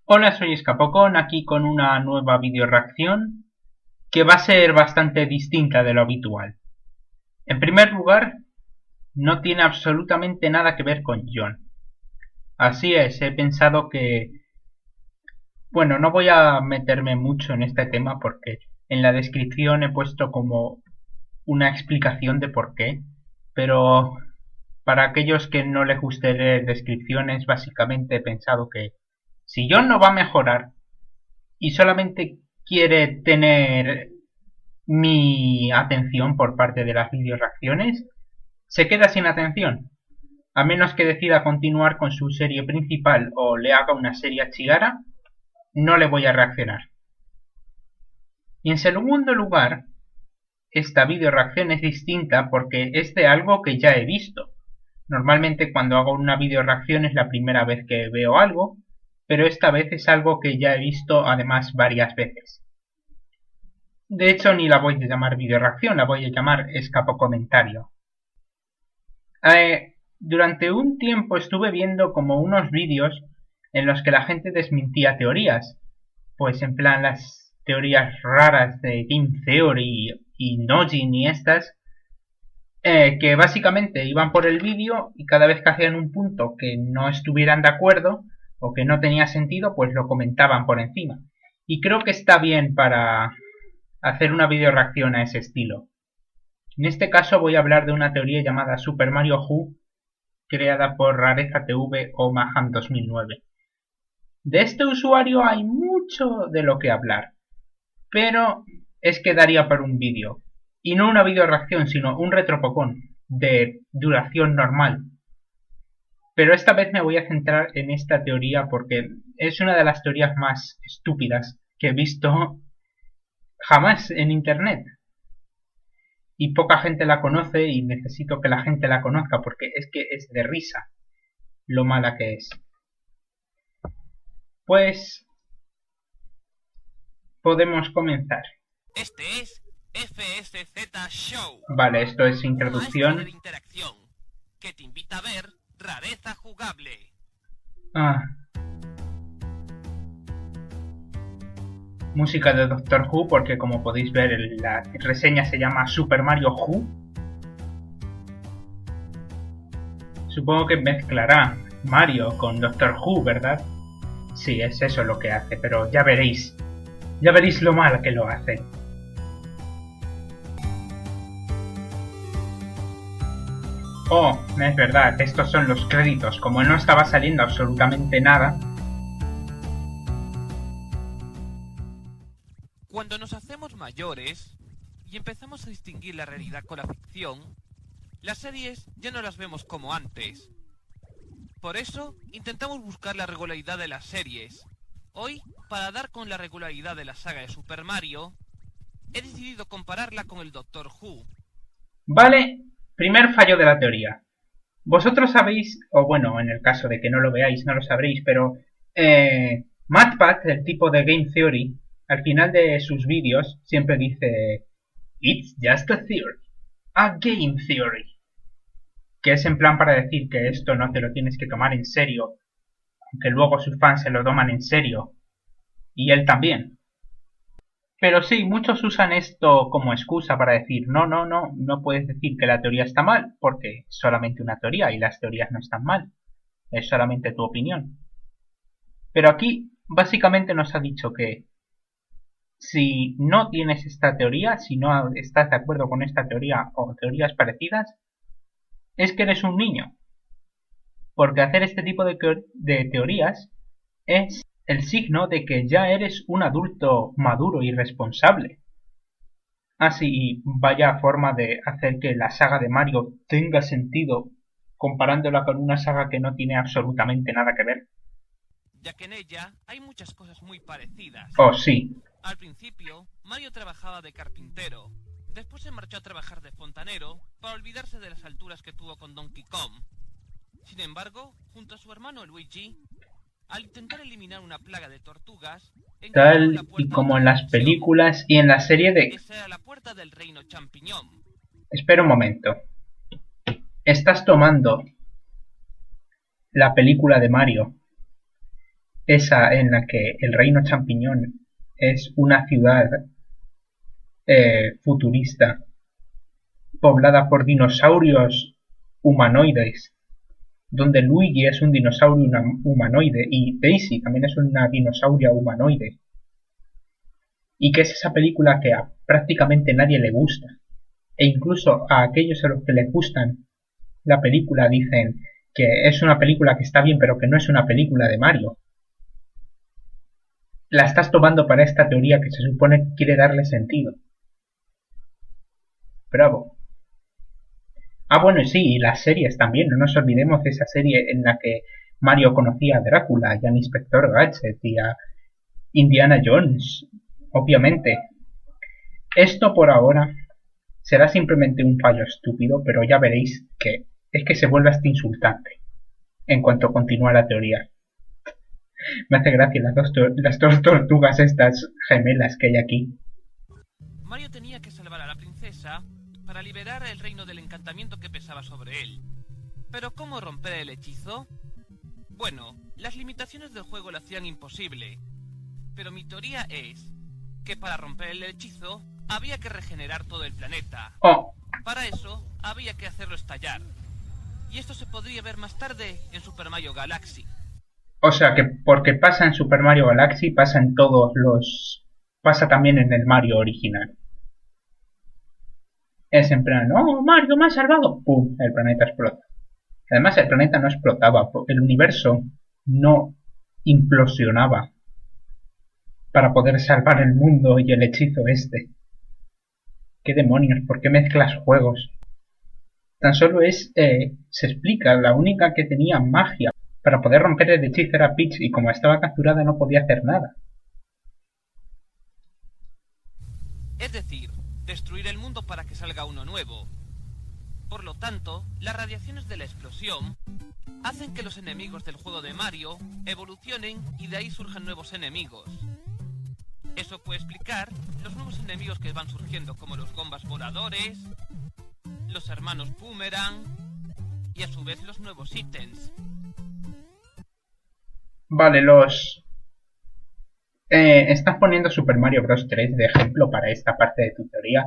Hola, soy Escapocon, aquí con una nueva video reacción que va a ser bastante distinta de lo habitual. En primer lugar, no tiene absolutamente nada que ver con John. Así es, he pensado que... Bueno, no voy a meterme mucho en este tema porque en la descripción he puesto como una explicación de por qué, pero para aquellos que no les guste leer descripciones, básicamente he pensado que si John no va a mejorar, y solamente quiere tener mi atención por parte de las videoreacciones, se queda sin atención. A menos que decida continuar con su serie principal o le haga una serie a Chigara, no le voy a reaccionar. Y en segundo lugar, esta videoreacción es distinta porque es de algo que ya he visto. Normalmente cuando hago una videoreacción es la primera vez que veo algo, pero esta vez es algo que ya he visto además varias veces. De hecho, ni la voy a llamar videoreacción, la voy a llamar escapocomentario. Durante un tiempo estuve viendo como unos vídeos en los que la gente desmentía teorías. Pues en plan las teorías raras de Game Theory y Nojin y estas. Que básicamente iban por el vídeo y cada vez que hacían un punto que no estuvieran de acuerdo o que no tenía sentido, pues lo comentaban por encima. Y creo que está bien para hacer una videoreacción a ese estilo. En este caso voy a hablar de una teoría llamada Super Mario Who, creada por Rareza TV o Maham 2009. De este usuario hay mucho de lo que hablar, pero es que daría para un vídeo. Y no una videoreacción, sino un retropocón de duración normal. Pero esta vez me voy a centrar en esta teoría porque es una de las teorías más estúpidas que he visto jamás en internet. Y poca gente la conoce y necesito que la gente la conozca porque es que es de risa lo mala que es. Pues podemos comenzar. Este es FSZ Show, Vale, esto es un maestro de la introducción. interacción que te invita a ver Rareza Jugable. Ah, música de Doctor Who porque como podéis ver la reseña se llama Super Mario Who. Supongo que mezclará Mario con Doctor Who, ¿verdad? Sí, es eso lo que hace, pero ya veréis lo mal que lo hace. Oh, es verdad, estos son los créditos. Como no estaba saliendo absolutamente nada. Cuando nos hacemos mayores y empezamos a distinguir la realidad con la ficción, las series ya no las vemos como antes. Por eso, intentamos buscar la regularidad de las series. Hoy, para dar con la regularidad de la saga de Super Mario, he decidido compararla con el Doctor Who. Vale, primer fallo de la teoría. Vosotros sabéis, o bueno, en el caso de que no lo veáis, no lo sabréis, pero MatPat, el tipo de Game Theory, al final de sus vídeos siempre dice It's just a theory, a game theory. Que es en plan para decir que esto no te lo tienes que tomar en serio, aunque luego sus fans se lo toman en serio, y él también. Pero sí, muchos usan esto como excusa para decir no puedes decir que la teoría está mal, porque es solamente una teoría y las teorías no están mal, es solamente tu opinión. Pero aquí básicamente nos ha dicho que si no tienes esta teoría, si no estás de acuerdo con esta teoría o teorías parecidas, es que eres un niño. Porque hacer este tipo de teorías es el signo de que ya eres un adulto maduro y responsable. Así, vaya forma de hacer que la saga de Mario tenga sentido comparándola con una saga que no tiene absolutamente nada que ver. Ya que en ella hay muchas cosas muy parecidas. Oh, sí. Al principio, Mario trabajaba de carpintero. Después se marchó a trabajar de fontanero para olvidarse de las alturas que tuvo con Donkey Kong. Sin embargo, junto a su hermano Luigi, al intentar eliminar una plaga de tortugas, encontraron la Tal y puerta a como otra en las dimensión. películas y en la serie de... Esa era la puerta del reino champiñón. Espera un momento. Estás tomando la película de Mario esa en la que el reino champiñón es una ciudad futurista poblada por dinosaurios humanoides, donde Luigi es un dinosaurio humanoide y Daisy también es una dinosauria humanoide, y que es esa película que a prácticamente nadie le gusta, e incluso a aquellos a los que les gustan la película dicen que es una película que está bien pero que no es una película de Mario. La estás tomando para esta teoría que se supone que quiere darle sentido. Bravo. Ah, bueno, sí, y las series también, no nos olvidemos de esa serie en la que Mario conocía a Drácula y al Inspector Gadget y a Indiana Jones, obviamente. Esto por ahora será simplemente un fallo estúpido, pero ya veréis que es que se vuelve hasta insultante en cuanto continúa la teoría. Me hace gracia las dos tortugas estas gemelas que hay aquí. Mario tenía que salvar a la princesa para liberar el reino del encantamiento que pesaba sobre él. ¿Pero cómo romper el hechizo? Bueno, las limitaciones del juego lo hacían imposible. Pero mi teoría es que para romper el hechizo había que regenerar todo el planeta. Oh. Para eso había que hacerlo estallar. Y esto se podría ver más tarde en Super Mario Galaxy. O sea que porque pasa en Super Mario Galaxy, pasa en todos los... pasa también en el Mario original. Es en plan, ¡oh, Mario, me has salvado! ¡Pum! El planeta explota. Además, el planeta no explotaba, el universo no implosionaba para poder salvar el mundo y el hechizo este. ¿Qué demonios? ¿Por qué mezclas juegos? Tan solo se explica, la única que tenía magia para poder romper el hechizo era Peach y como estaba capturada no podía hacer nada. Es decir, destruir el mundo para que salga uno nuevo. Por lo tanto, las radiaciones de la explosión hacen que los enemigos del juego de Mario evolucionen y de ahí surjan nuevos enemigos. Eso puede explicar los nuevos enemigos que van surgiendo, como los Gombas voladores, los hermanos Boomerang y a su vez los nuevos ítems. Vale, estás poniendo Super Mario Bros. 3 de ejemplo para esta parte de tu teoría.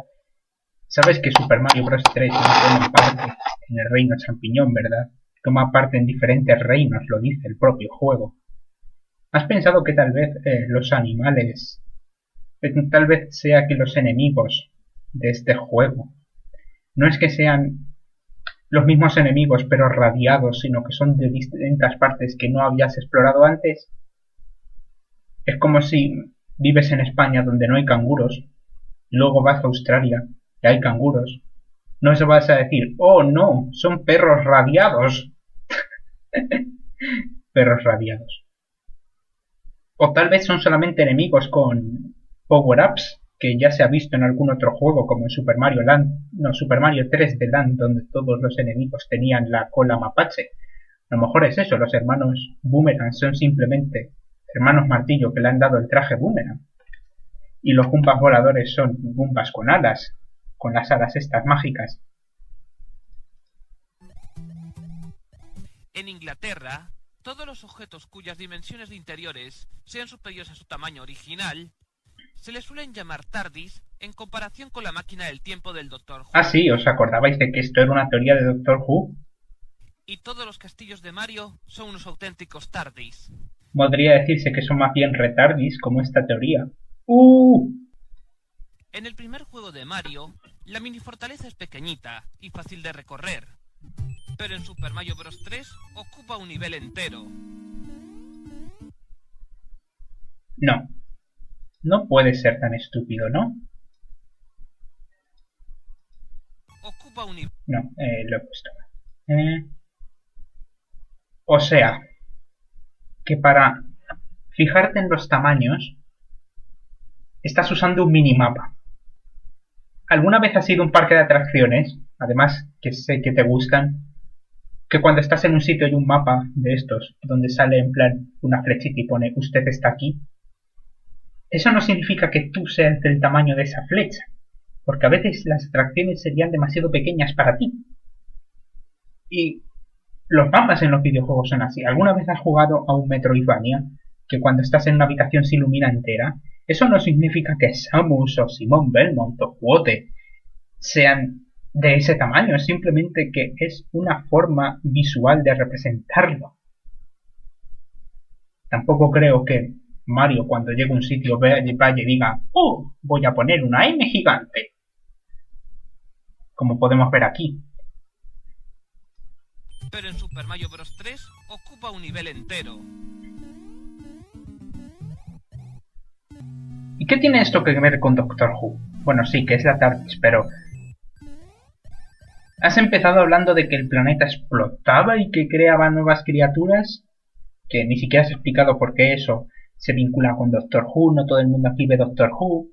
Sabes que Super Mario Bros. 3 no toma parte en el reino champiñón, ¿verdad? Toma parte en diferentes reinos, lo dice el propio juego. ¿Has pensado que tal vez los animales... tal vez sea que los enemigos de este juego no es que sean los mismos enemigos pero radiados, sino que son de distintas partes que no habías explorado antes? Es como si vives en España donde no hay canguros, luego vas a Australia y hay canguros. No se vas a decir, oh no, son perros radiados. Perros radiados. O tal vez son solamente enemigos con power-ups, que ya se ha visto en algún otro juego como en Super Mario 3 de Land, donde todos los enemigos tenían la cola mapache. A lo mejor es eso, los hermanos Boomerang son simplemente hermanos martillo que le han dado el traje Boomerang. Y los Goombas voladores son Goombas con alas, con las alas estas mágicas. En Inglaterra, todos los objetos cuyas dimensiones de interiores sean superiores a su tamaño original se les suelen llamar TARDIS en comparación con la máquina del tiempo del Doctor Who. Ah, sí, ¿os acordabais de que esto era una teoría de Doctor Who? Y todos los castillos de Mario son unos auténticos TARDIS. Podría decirse que son más bien retardis, como esta teoría. En el primer juego de Mario, la mini fortaleza es pequeñita y fácil de recorrer. Pero en Super Mario Bros. 3 ocupa un nivel entero. No. No puede ser tan estúpido, ¿no? Ocupa un nivel... No, lo he puesto. O sea, que para fijarte en los tamaños estás usando un minimapa. ¿Alguna vez has ido a un parque de atracciones? Además, que sé que te gustan. Que cuando estás en un sitio hay un mapa de estos, donde sale en plan una flechita y pone usted está aquí. Eso no significa que tú seas del tamaño de esa flecha, porque a veces las atracciones serían demasiado pequeñas para ti. Y los mapas en los videojuegos son así. ¿Alguna vez has jugado a un Metroidvania que cuando estás en una habitación se ilumina entera, eso no significa que Samus o Simon Belmont o Quote sean de ese tamaño, es simplemente que es una forma visual de representarlo. Tampoco creo que Mario cuando llegue a un sitio vaya y diga, ¡oh! Voy a poner una M gigante. Como podemos ver aquí. Pero en Super Mario Bros. 3 ocupa un nivel entero. ¿Y qué tiene esto que ver con Doctor Who? Bueno, sí, que es la TARDIS, pero... ¿Has empezado hablando de que el planeta explotaba y que creaba nuevas criaturas? Que ni siquiera has explicado por qué eso se vincula con Doctor Who, no todo el mundo aquí ve Doctor Who.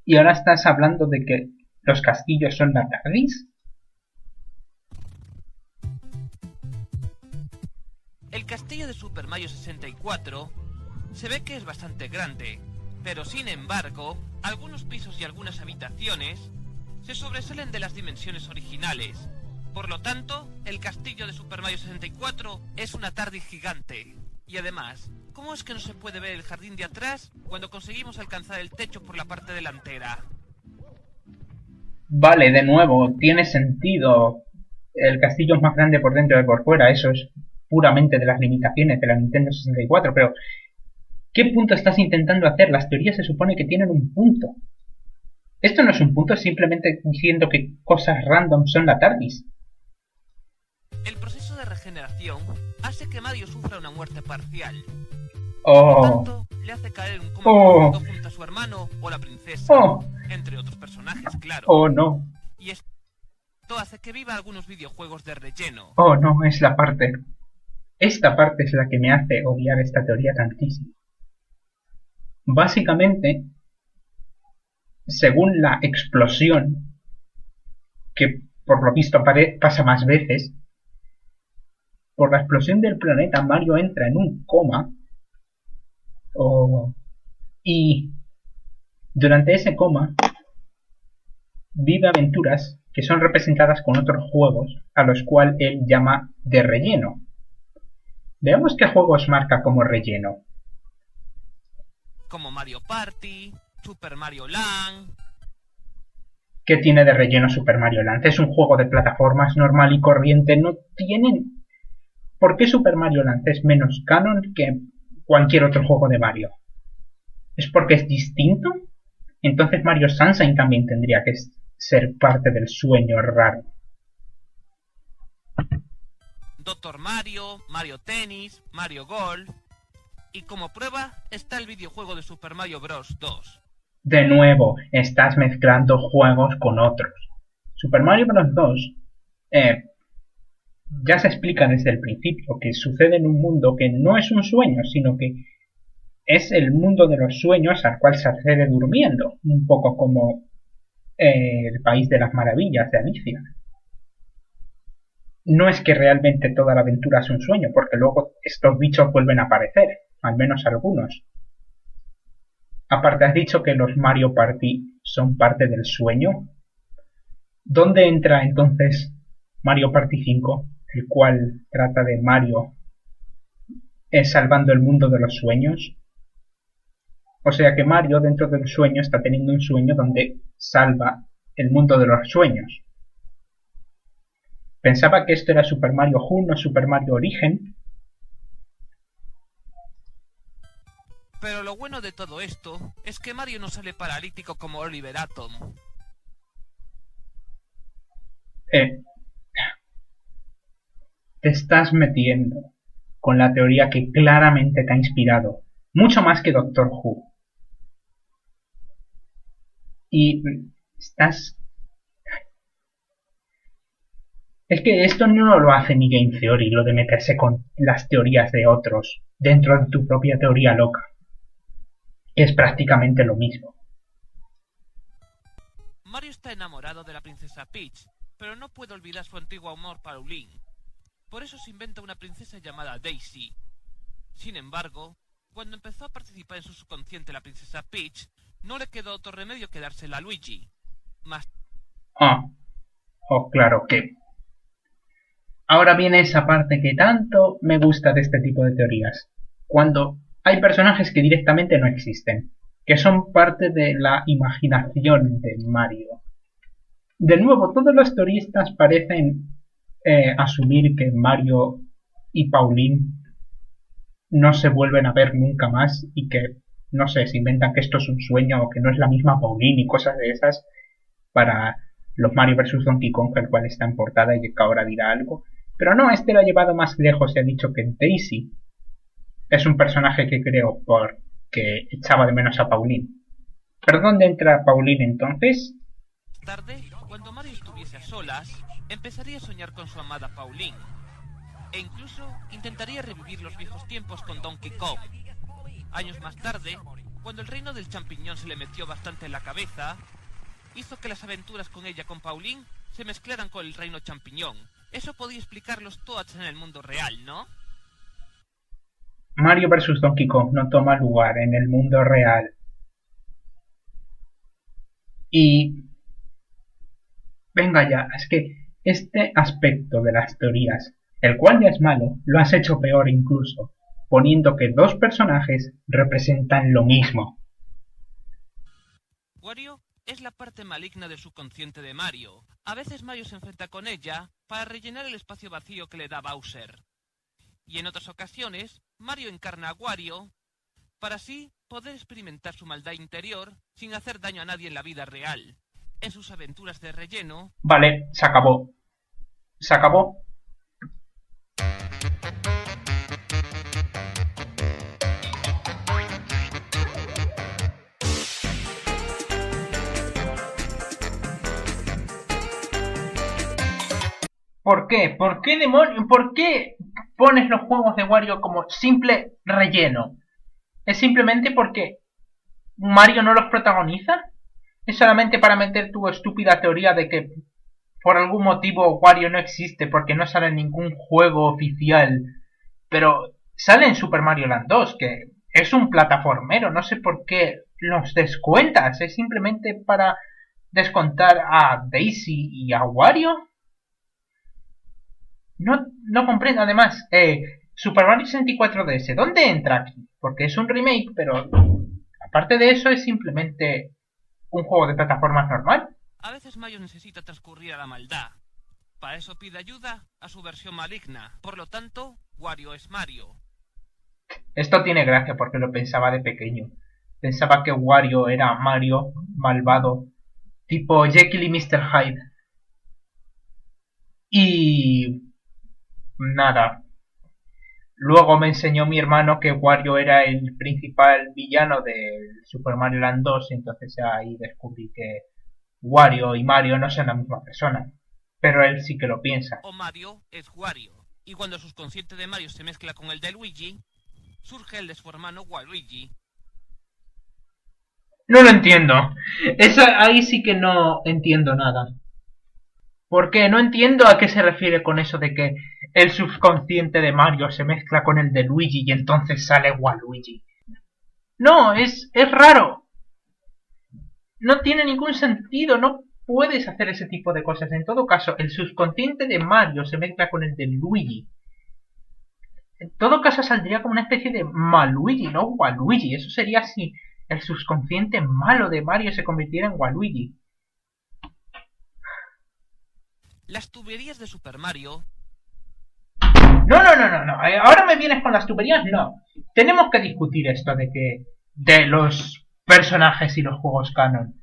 Y ahora estás hablando de que los castillos son la TARDIS. El castillo de Super Mario 64 se ve que es bastante grande, pero sin embargo, algunos pisos y algunas habitaciones se sobresalen de las dimensiones originales. Por lo tanto, el castillo de Super Mario 64 es una TARDIS gigante. Y además, ¿cómo es que no se puede ver el jardín de atrás cuando conseguimos alcanzar el techo por la parte delantera? Vale, de nuevo, tiene sentido. El castillo es más grande por dentro que por fuera, eso es puramente de las limitaciones de la Nintendo 64, pero ¿qué punto estás intentando hacer? Las teorías se supone que tienen un punto. Esto no es un punto, es simplemente diciendo que cosas random son la TARDIS. El proceso de regeneración hace que Mario sufra una muerte parcial. Oh. Por lo tanto, le hace caer en un coma profundo junto a su hermano o la princesa, entre otros personajes, claro. Oh, no. Y esto hace que viva algunos videojuegos de relleno. Oh, no, es la parte... Esta parte es la que me hace odiar esta teoría tantísimo. Básicamente, según la explosión, que por lo visto pasa más veces, por la explosión del planeta Mario entra en un coma y durante ese coma vive aventuras que son representadas con otros juegos a los cuales él llama de relleno. Veamos qué juegos marca como relleno. Como Mario Party, Super Mario Land... ¿Qué tiene de relleno Super Mario Land? Es un juego de plataformas normal y corriente, no tienen... ¿Por qué Super Mario Land es menos canon que cualquier otro juego de Mario? ¿Es porque es distinto? Entonces Mario Sunshine también tendría que ser parte del sueño raro. Dr. Mario, Mario Tennis, Mario Golf... Y como prueba está el videojuego de Super Mario Bros. 2. De nuevo, estás mezclando juegos con otros. Super Mario Bros. 2 ya se explica desde el principio que sucede en un mundo que no es un sueño, sino que es el mundo de los sueños al cual se accede durmiendo, un poco como el País de las Maravillas de Alicia. No es que realmente toda la aventura es un sueño, porque luego estos bichos vuelven a aparecer, al menos algunos. Aparte, has dicho que los Mario Party son parte del sueño. ¿Dónde entra entonces Mario Party 5, el cual trata de Mario salvando el mundo de los sueños? O sea que Mario dentro del sueño está teniendo un sueño donde salva el mundo de los sueños. Pensaba que esto era Super Mario Who, no Super Mario Origen. Pero lo bueno de todo esto es que Mario no sale paralítico como Oliver Atom. Te estás metiendo con la teoría que claramente te ha inspirado, mucho más que Doctor Who. Y estás... Es que esto no lo hace ni Game Theory, lo de meterse con las teorías de otros dentro de tu propia teoría loca. Es prácticamente lo mismo. Mario está enamorado de la princesa Peach, pero no puede olvidar su antiguo amor para Pauline. Por eso se inventa una princesa llamada Daisy. Sin embargo, cuando empezó a participar en su subconsciente la princesa Peach, no le quedó otro remedio que dársela a Luigi. Claro que... Ahora viene esa parte que tanto me gusta de este tipo de teorías. Cuando hay personajes que directamente no existen, que son parte de la imaginación de Mario. De nuevo, todos los teoristas parecen asumir que Mario y Pauline no se vuelven a ver nunca más y que, no sé, se inventan que esto es un sueño o que no es la misma Pauline y cosas de esas para los Mario vs Donkey Kong, el cual está en portada y que ahora dirá algo. Pero no, este lo ha llevado más lejos y ha dicho que Daisy es un personaje que creo porque echaba de menos a Pauline. ¿Pero dónde entra Pauline entonces? Tarde, cuando Mario estuviese a solas, empezaría a soñar con su amada Pauline. E incluso intentaría revivir los viejos tiempos con Donkey Kong. Años más tarde, cuando el reino del champiñón se le metió bastante en la cabeza, hizo que las aventuras con ella con Pauline se mezclaran con el reino champiñón. Eso podía explicar los Toads en el mundo real, ¿no? Mario vs Donkey Kong no toma lugar en el mundo real. Y venga ya, es que este aspecto de las teorías, el cual ya es malo, lo has hecho peor incluso, poniendo que dos personajes representan lo mismo. Wario es la parte maligna del subconsciente de Mario. A veces Mario se enfrenta con ella para rellenar el espacio vacío que le da Bowser. Y en otras ocasiones, Mario encarna a Wario para así poder experimentar su maldad interior sin hacer daño a nadie en la vida real. En sus aventuras de relleno... Vale, se acabó. Se acabó. ¿Por qué? ¿Por qué demonios? ¿Por qué pones los juegos de Wario como simple relleno? ¿Es simplemente porque Mario no los protagoniza? ¿Es solamente para meter tu estúpida teoría de que por algún motivo Wario no existe porque no sale en ningún juego oficial? Pero sale en Super Mario Land 2, que es un plataformero, no sé por qué los descuentas, es simplemente para descontar a Daisy y a Wario. No comprendo, además, Super Mario 64 DS, ¿dónde entra aquí? Porque es un remake, pero aparte de eso es simplemente un juego de plataformas normal. A veces Mario necesita transcurrir a la maldad. Para eso pide ayuda a su versión maligna. Por lo tanto, Wario es Mario. Esto tiene gracia porque lo pensaba de pequeño. Pensaba que Wario era Mario malvado, tipo Jekyll y Mr. Hyde. Y nada. Luego me enseñó mi hermano que Wario era el principal villano del Super Mario Land 2, y entonces ahí descubrí que Wario y Mario no son la misma persona. Pero él sí que lo piensa. O Mario es Wario. Y cuando el subconsciente de Mario se mezcla con el de Luigi, surge el de su hermano Waluigi. No lo entiendo. Ahí sí que no entiendo nada. Porque no entiendo a qué se refiere con eso de que el subconsciente de Mario se mezcla con el de Luigi y entonces sale Waluigi. No, es raro. No tiene ningún sentido, no puedes hacer ese tipo de cosas. En todo caso, el subconsciente de Mario se mezcla con el de Luigi. En todo caso saldría como una especie de Maluigi, no Waluigi. Eso sería si el subconsciente malo de Mario se convirtiera en Waluigi. Las tuberías de Super Mario... No. Ahora me vienes con las tuberías, no. Tenemos que discutir esto de los personajes y los juegos canon.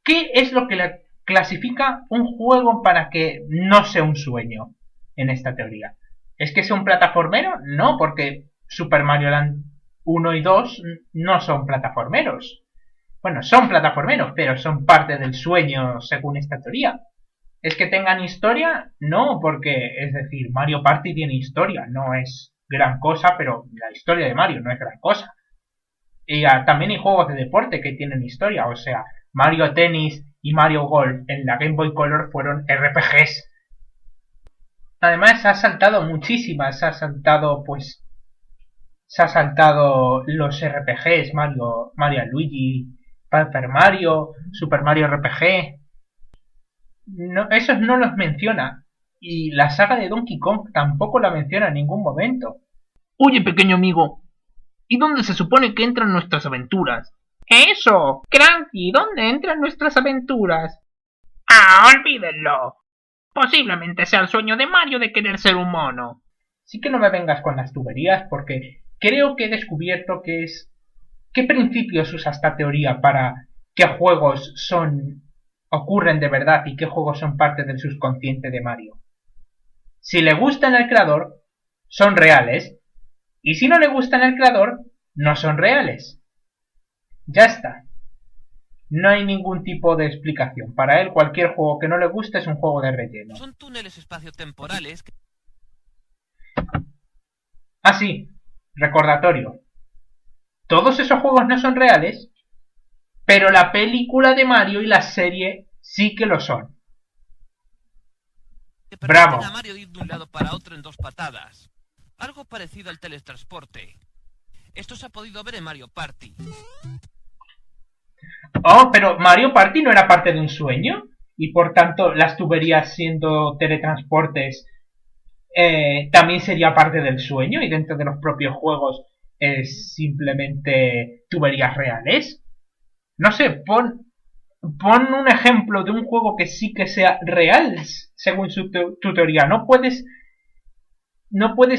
¿Qué es lo que le clasifica un juego para que no sea un sueño en esta teoría? ¿Es que sea un plataformero? No, porque Super Mario Land 1 y 2 no son plataformeros. Bueno, son plataformeros, pero son parte del sueño según esta teoría. ¿Es que tengan historia? No, porque, es decir, Mario Party tiene historia, no es gran cosa, pero la historia de Mario no es gran cosa. Y también hay juegos de deporte que tienen historia, o sea, Mario Tennis y Mario Golf en la Game Boy Color fueron RPGs. Además, se ha saltado muchísimas, se ha saltado los RPGs, Mario Luigi, Paper Mario, Super Mario RPG. No, esos no los menciona. Y la saga de Donkey Kong tampoco la menciona en ningún momento. Oye, pequeño amigo, ¿y dónde se supone que entran nuestras aventuras? Eso, Cranky, ¿dónde entran nuestras aventuras? Olvídenlo. Posiblemente sea el sueño de Mario de querer ser un mono. Sí que no me vengas con las tuberías porque creo que he descubierto qué principios usa esta teoría para qué juegos ocurren de verdad y qué juegos son parte del subconsciente de Mario. Si le gustan al creador, son reales, y si no le gustan al creador, no son reales. Ya está. No hay ningún tipo de explicación. Para él, cualquier juego que no le guste es un juego de relleno. Son túneles espaciotemporales que... Ah, sí. Recordatorio. Todos esos juegos no son reales, pero la película de Mario y la serie sí que lo son. permiten a Mario ir de un lado para otro en 2 patadas. Algo parecido al teletransporte. Esto se ha podido ver en Mario Party. Oh, pero Mario Party no era parte de un sueño. Y por tanto, las tuberías siendo teletransportes también sería parte del sueño. Y dentro de los propios juegos es simplemente tuberías reales. No sé, pon un ejemplo de un juego que sí que sea real según tu teoría. No puedes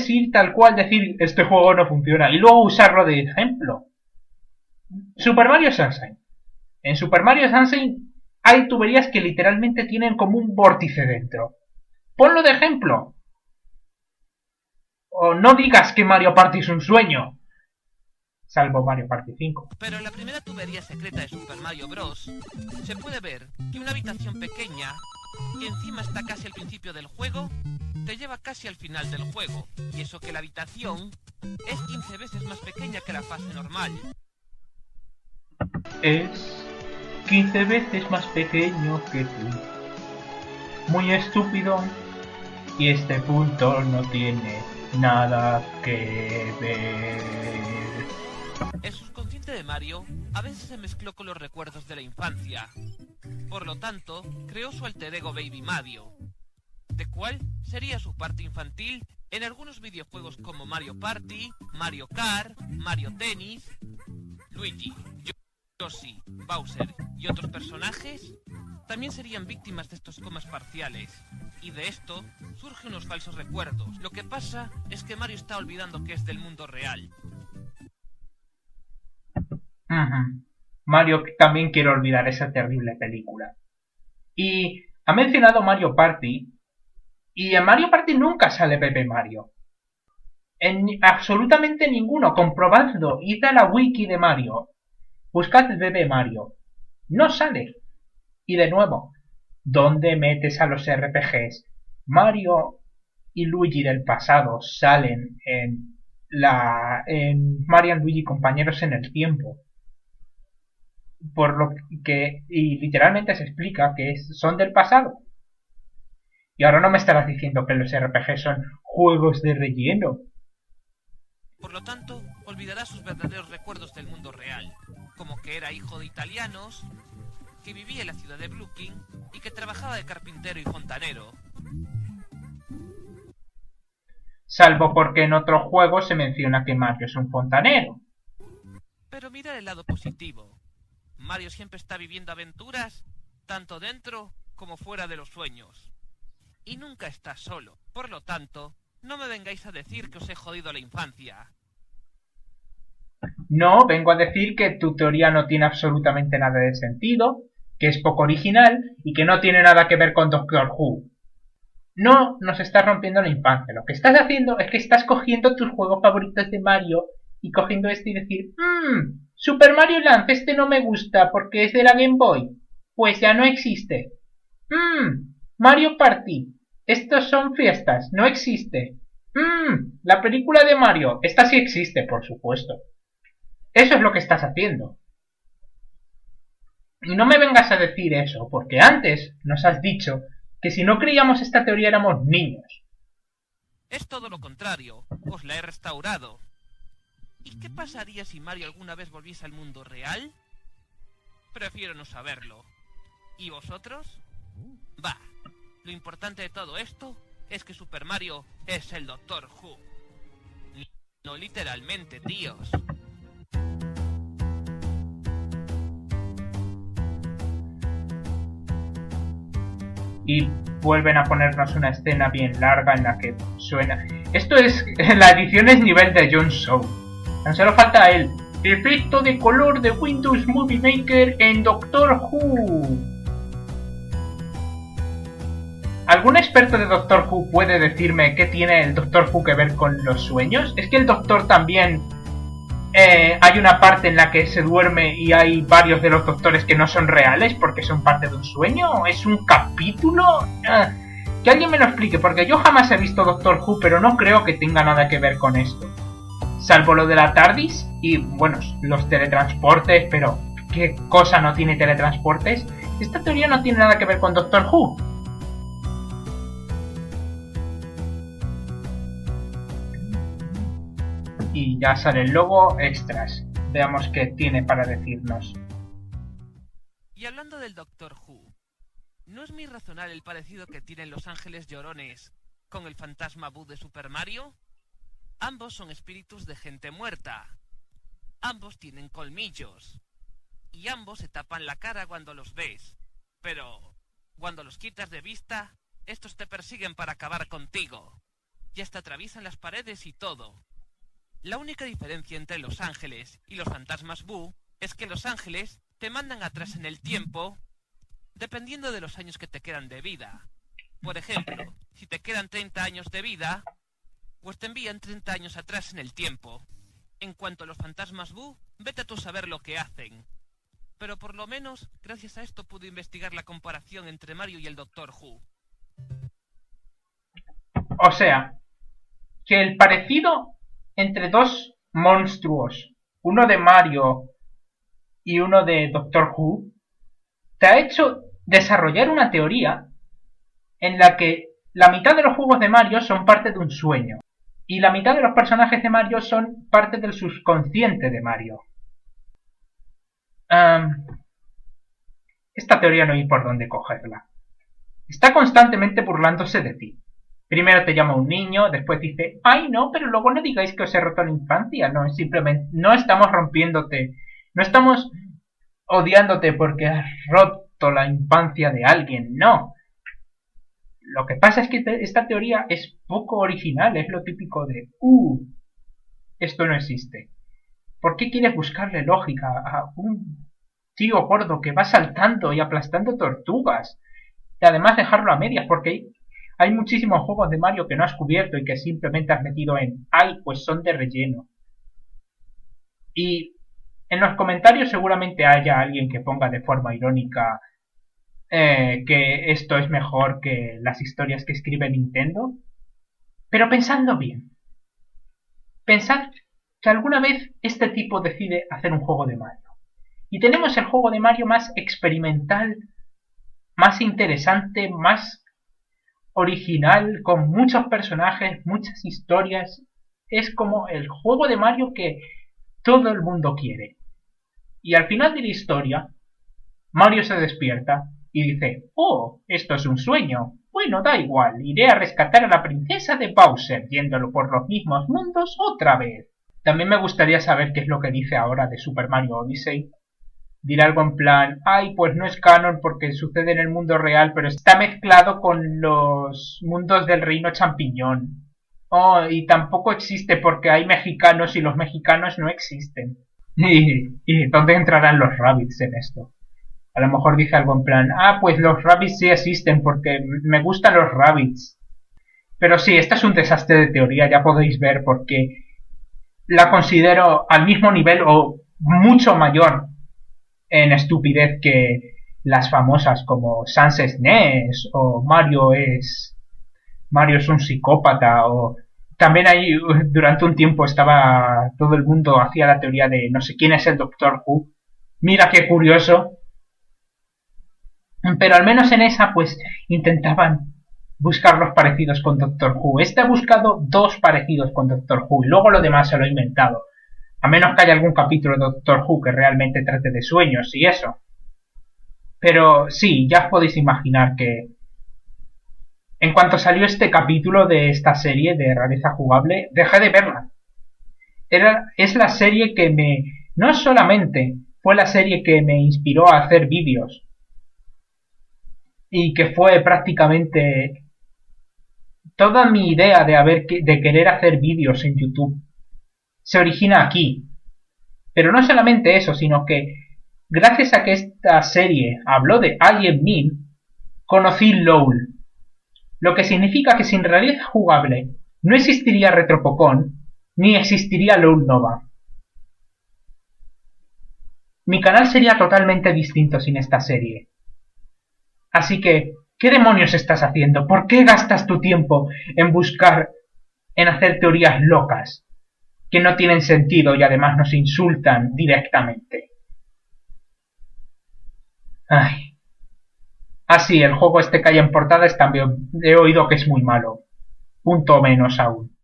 ir tal cual decir este juego no funciona y luego usarlo de ejemplo. Super Mario Sunshine. En Super Mario Sunshine hay tuberías que literalmente tienen como un vórtice dentro. Ponlo de ejemplo. O no digas que Mario Party es un sueño. Salvo Mario Party 5. Pero en la primera tubería secreta de Super Mario Bros. Se puede ver que una habitación pequeña, que encima está casi al principio del juego, te lleva casi al final del juego. Y eso que la habitación es 15 veces más pequeña que la fase normal. Es 15 veces más pequeño que tú. Muy estúpido. Y este punto no tiene nada que ver. El subconsciente de Mario a veces se mezcló con los recuerdos de la infancia. Por lo tanto, creó su alter ego Baby Mario, de cual sería su parte infantil en algunos videojuegos como Mario Party, Mario Kart, Mario Tennis, Luigi, Yoshi, Bowser y otros personajes también serían víctimas de estos comas parciales. Y de esto surgen unos falsos recuerdos. Lo que pasa es que Mario está olvidando que es del mundo real. Mario también quiere olvidar esa terrible película. Y ha mencionado Mario Party. Y en Mario Party nunca sale Pepe Mario. En absolutamente ninguno. Comprobadlo. Id a la wiki de Mario. Buscad Pepe Mario. No sale. Y de nuevo, ¿dónde metes a los RPGs? Mario y Luigi del pasado salen en Mario y Luigi compañeros en el tiempo. Por lo que y literalmente se explica que son del pasado. Y ahora no me estarás diciendo que los RPG son juegos de relleno. Por lo tanto, olvidará sus verdaderos recuerdos del mundo real, como que era hijo de italianos, que vivía en la ciudad de Brooklyn y que trabajaba de carpintero y fontanero. Salvo porque en otros juegos se menciona que Mario es un fontanero. Pero mira el lado positivo. Mario siempre está viviendo aventuras, tanto dentro como fuera de los sueños. Y nunca está solo. Por lo tanto, no me vengáis a decir que os he jodido la infancia. No, vengo a decir que tu teoría no tiene absolutamente nada de sentido, que es poco original y que no tiene nada que ver con Doctor Who. No nos estás rompiendo la infancia. Lo que estás haciendo es que estás cogiendo tus juegos favoritos de Mario y cogiendo este y decir, Super Mario Land, este no me gusta porque es de la Game Boy. Pues ya no existe. Mario Party, estos son fiestas, no existe. La película de Mario, esta sí existe, por supuesto. Eso es lo que estás haciendo. Y no me vengas a decir eso, porque antes nos has dicho que si no creíamos esta teoría éramos niños. Es todo lo contrario, os la he restaurado. ¿Y qué pasaría si Mario alguna vez volviese al mundo real? Prefiero no saberlo. ¿Y vosotros? Bah, lo importante de todo esto es que Super Mario es el Doctor Who. No literalmente, tíos. Y vuelven a ponernos una escena bien larga en la que suena. Esto es. La edición es nivel de Jon Snow. Tan solo falta el efecto de color de Windows Movie Maker en Doctor Who. ¿Algún experto de Doctor Who puede decirme qué tiene el Doctor Who que ver con los sueños? ¿Es que el Doctor también hay una parte en la que se duerme y hay varios de los doctores que no son reales porque son parte de un sueño? ¿Es un capítulo? Que alguien me lo explique, porque yo jamás he visto Doctor Who, pero no creo que tenga nada que ver con esto. Salvo lo de la TARDIS y, bueno, los teletransportes, pero ¿qué cosa no tiene teletransportes? Esta teoría no tiene nada que ver con Doctor Who. Y ya sale el logo extras. Veamos qué tiene para decirnos. Y hablando del Doctor Who, ¿no es muy razonable el parecido que tienen los ángeles llorones con el fantasma Boo de Super Mario? Ambos son espíritus de gente muerta. Ambos tienen colmillos. Y ambos se tapan la cara cuando los ves. Pero cuando los quitas de vista, estos te persiguen para acabar contigo. Y hasta atraviesan las paredes y todo. La única diferencia entre los ángeles y los fantasmas Boo es que los ángeles te mandan atrás en el tiempo dependiendo de los años que te quedan de vida. Por ejemplo, si te quedan 30 años de vida, pues te envían 30 años atrás en el tiempo. En cuanto a los fantasmas Boo, vete tú a saber lo que hacen. Pero por lo menos, gracias a esto pude investigar la comparación entre Mario y el Doctor Who. O sea, que el parecido entre dos monstruos, uno de Mario y uno de Doctor Who, te ha hecho desarrollar una teoría en la que la mitad de los juegos de Mario son parte de un sueño y la mitad de los personajes de Mario son parte del subconsciente de Mario. Esta teoría no hay por dónde cogerla. Está constantemente burlándose de ti. Primero te llama un niño, después dice, ay no, pero luego no digáis que os he roto la infancia. No, es simplemente, no estamos rompiéndote, no estamos odiándote porque has roto la infancia de alguien, no. Lo que pasa es que esta teoría es poco original, es lo típico de, esto no existe. ¿Por qué quieres buscarle lógica a un tío gordo que va saltando y aplastando tortugas? Y además dejarlo a medias, porque hay muchísimos juegos de Mario que no has cubierto y que simplemente has metido en ¡ay, pues son de relleno! Y en los comentarios seguramente haya alguien que ponga de forma irónica que esto es mejor que las historias que escribe Nintendo. Pero pensadlo bien. Pensad que alguna vez este tipo decide hacer un juego de Mario. Y tenemos el juego de Mario más experimental, más interesante, más original, con muchos personajes, muchas historias. Es como el juego de Mario que todo el mundo quiere. Y al final de la historia, Mario se despierta y dice, oh, esto es un sueño. Bueno, da igual, iré a rescatar a la princesa de Bowser, yéndolo por los mismos mundos otra vez. También me gustaría saber qué es lo que dice ahora de Super Mario Odyssey. Dirá algo en plan, ay, pues no es canon porque sucede en el mundo real, pero está mezclado con los mundos del reino champiñón. Oh, y tampoco existe porque hay mexicanos y los mexicanos no existen. ¿Y dónde entrarán los rabbits en esto? A lo mejor dice algo en plan, pues los rabbits sí existen porque me gustan los rabbits. Pero sí, este es un desastre de teoría, ya podéis ver porque la considero al mismo nivel o mucho mayor en estupidez que las famosas como Sans SNES o Mario es un psicópata o también ahí durante un tiempo estaba todo el mundo hacía la teoría de no sé quién es el Doctor Who. Mira qué curioso. Pero al menos en esa pues intentaban buscar los parecidos con Doctor Who. Este ha buscado 2 parecidos con Doctor Who y luego lo demás se lo ha inventado. A menos que haya algún capítulo de Doctor Who que realmente trate de sueños y eso. Pero sí, ya os podéis imaginar que en cuanto salió este capítulo de esta serie de Rareza Jugable, dejé de verla. es la serie que no solamente fue la serie que me inspiró a hacer vídeos y que fue prácticamente toda mi idea de querer hacer vídeos en YouTube se origina aquí. Pero no solamente eso, sino que gracias a que esta serie habló de Alien Mine, conocí LOL. Lo que significa que sin realidad jugable no existiría Retropocon ni existiría LOL Nova. Mi canal sería totalmente distinto sin esta serie. Así que, ¿qué demonios estás haciendo? ¿Por qué gastas tu tiempo en hacer teorías locas que no tienen sentido y además nos insultan directamente? Ay. El juego este que hay en portada también he oído que es muy malo. Punto menos aún.